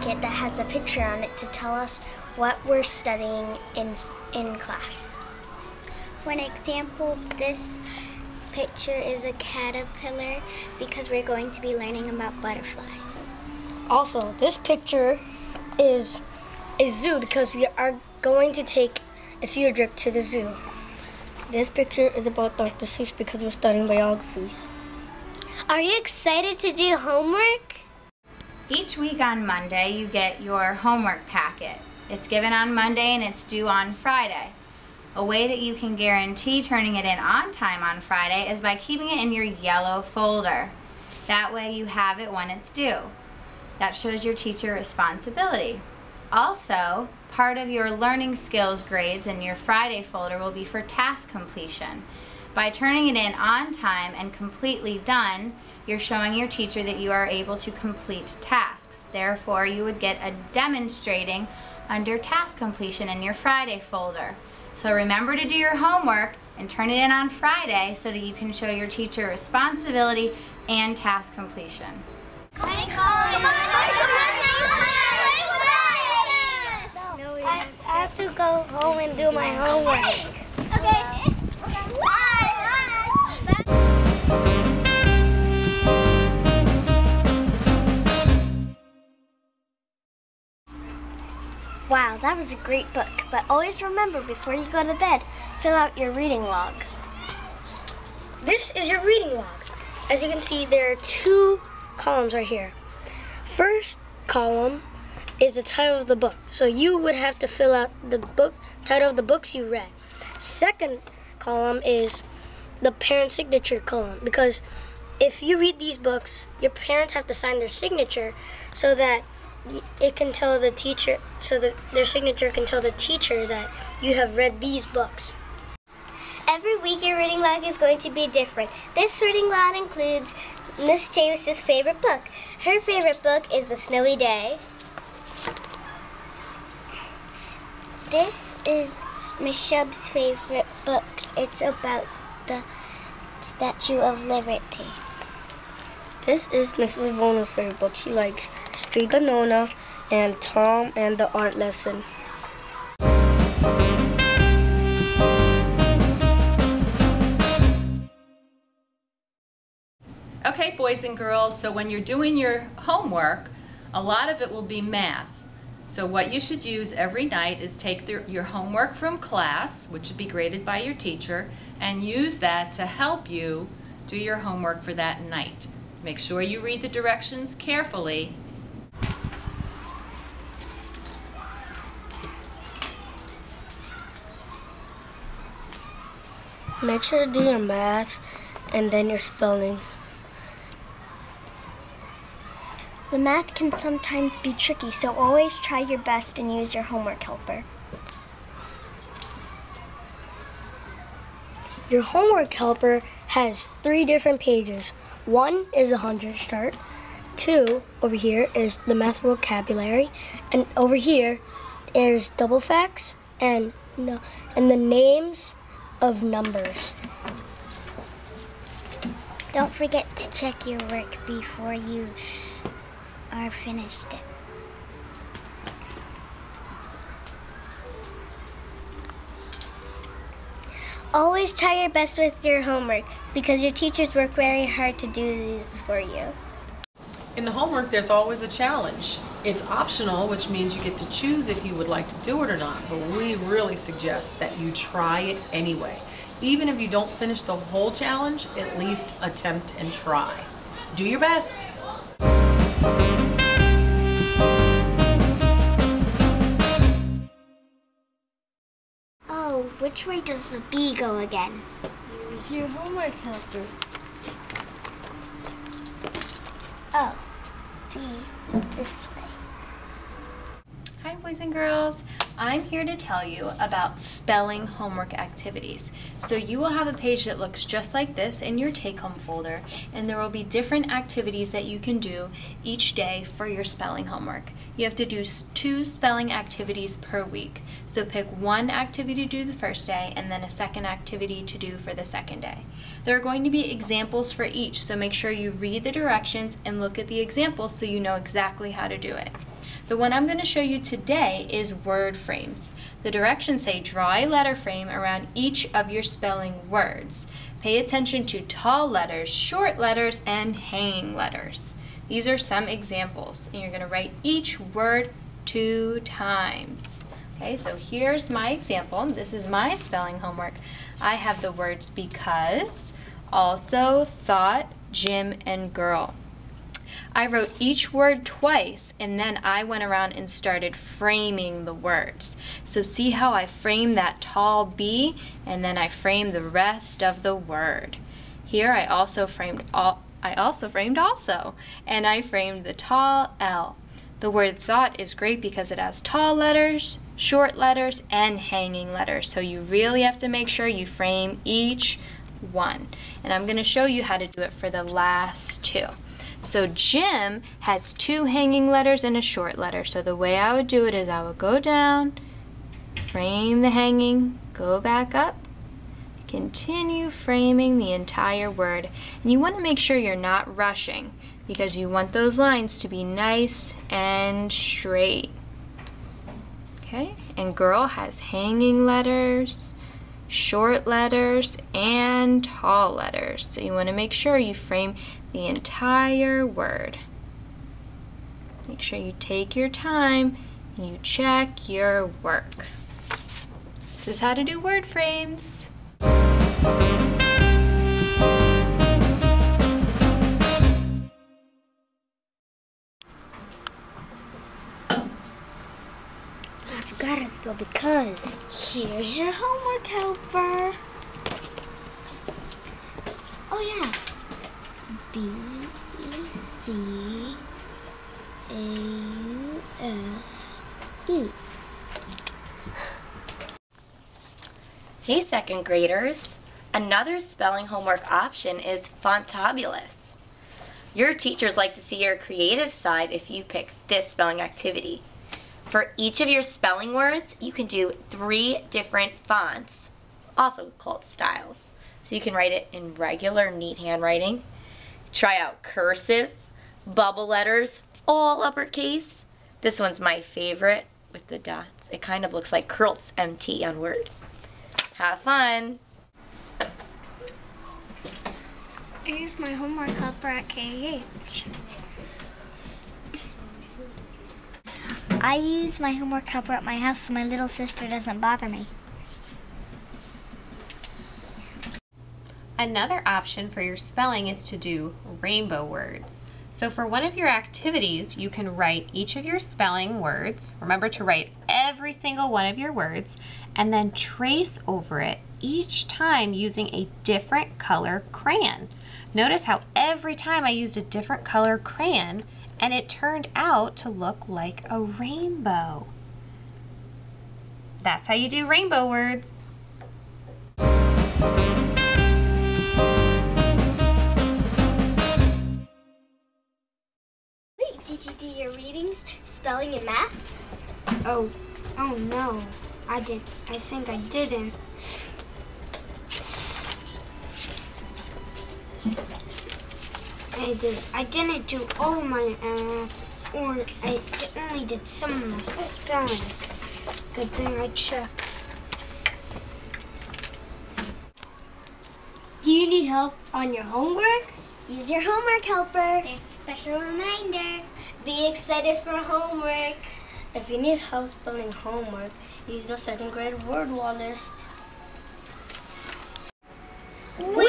blanket that has a picture on it to tell us what we're studying in class. For an example, this picture is a caterpillar because we're going to be learning about butterflies. Also, this picture is a zoo because we are going to take a field trip to the zoo. This picture is about Dr. Seuss because we're studying biographies. Are you excited to do homework? Each week on Monday, you get your homework packet. It's given on Monday and it's due on Friday. A way that you can guarantee turning it in on time on Friday is by keeping it in your yellow folder. That way you have it when it's due. That shows your teacher responsibility. Also, part of your learning skills grades in your Friday folder will be for task completion. By turning it in on time and completely done, you're showing your teacher that you are able to complete tasks. Therefore, you would get a demonstrating under task completion in your Friday folder. So remember to do your homework and turn it in on Friday so that you can show your teacher responsibility and task completion. Come on. I have to go home and do my homework. Okay. Wow, that was a great book. But always remember, before you go to bed, fill out your reading log. This is your reading log. As you can see, there are two columns right here. First column is the title of the book. So you would have to fill out the title of the books you read. Second column is the parent signature column, because if you read these books, your parents have to sign their signature so that it can tell the teacher, so that their signature can tell the teacher that you have read these books. Every week your reading log is going to be different. This reading log includes Miss Chavis's favorite book. Her favorite book is The Snowy Day. This is Miss Shub's favorite book. It's about the Statue of Liberty. This is Miss Livona's favorite book. She likes Strega Nona and Tom and the Art Lesson. Okay, boys and girls, so when you're doing your homework, a lot of it will be math. So what you should use every night is take your homework from class, which would be graded by your teacher, and use that to help you do your homework for that night. Make sure you read the directions carefully. Make sure to do your math and then your spelling. The math can sometimes be tricky, so always try your best and use your homework helper. Your homework helper has 3 different pages. 1 is the 100 chart. 2 over here is the math vocabulary, and over here there's double facts and the names of numbers. Don't forget to check your work before you are finished it. Always try your best with your homework because your teachers work very hard to do this for you. In the homework, there's always a challenge. It's optional, which means you get to choose if you would like to do it or not, but we really suggest that you try it anyway. Even if you don't finish the whole challenge, at least attempt and try. Do your best. Oh, which way does the B go again? Here's your homework helper. Oh, B this way. Hi boys and girls, I'm here to tell you about spelling homework activities. So you will have a page that looks just like this in your take-home folder, and there will be different activities that you can do each day for your spelling homework. You have to do 2 spelling activities per week. So pick one activity to do the first day and then a second activity to do for the second day. There are going to be examples for each, so make sure you read the directions and look at the examples so you know exactly how to do it. The one I'm going to show you today is word frames. The directions say draw a letter frame around each of your spelling words. Pay attention to tall letters, short letters, and hanging letters. These are some examples, and you're going to write each word 2 times. Okay, so here's my example. This is my spelling homework. I have the words because, also, thought, gym, and girl. I wrote each word twice, and then I went around and started framing the words. So see how I framed that tall B, and then I framed the rest of the word. Here I also framed also, and I framed the tall L. The word thought is great because it has tall letters, short letters, and hanging letters. So you really have to make sure you frame each one. And I'm going to show you how to do it for the last 2. So gym has 2 hanging letters and a short letter. So the way I would do it is I would go down, frame the hanging, go back up, continue framing the entire word. And you want to make sure you're not rushing because you want those lines to be nice and straight. Okay, and girl has hanging letters, short letters, and tall letters. So you want to make sure you frame the entire word. Make sure you take your time and you check your work. This is how to do word frames. I forgot to spell because. Here's your homework helper. Oh yeah. B-C-A-U-S-E. Hey second graders! Another spelling homework option is Fontabulous. Your teachers like to see your creative side if you pick this spelling activity. For each of your spelling words, you can do 3 different fonts, also called styles. So you can write it in regular, neat handwriting. Try out cursive, bubble letters, all uppercase. This one's my favorite with the dots. It kind of looks like Kurtz MT on Word. Have fun! I use my homework helper at KH. I use my homework helper at my house so my little sister doesn't bother me. Another option for your spelling is to do rainbow words. So for one of your activities, you can write each of your spelling words. Remember to write every single one of your words and then trace over it each time using a different color crayon. Notice how every time I used a different color crayon and it turned out to look like a rainbow. That's how you do rainbow words. Did you do your readings, spelling, and math? Oh no, I think I didn't. I didn't do all my math, or I only did some of my spelling. Good thing I checked. Do you need help on your homework? Use your homework helper. There's a special reminder. Be excited for homework. If you need help spelling homework, use the second grade word law list. We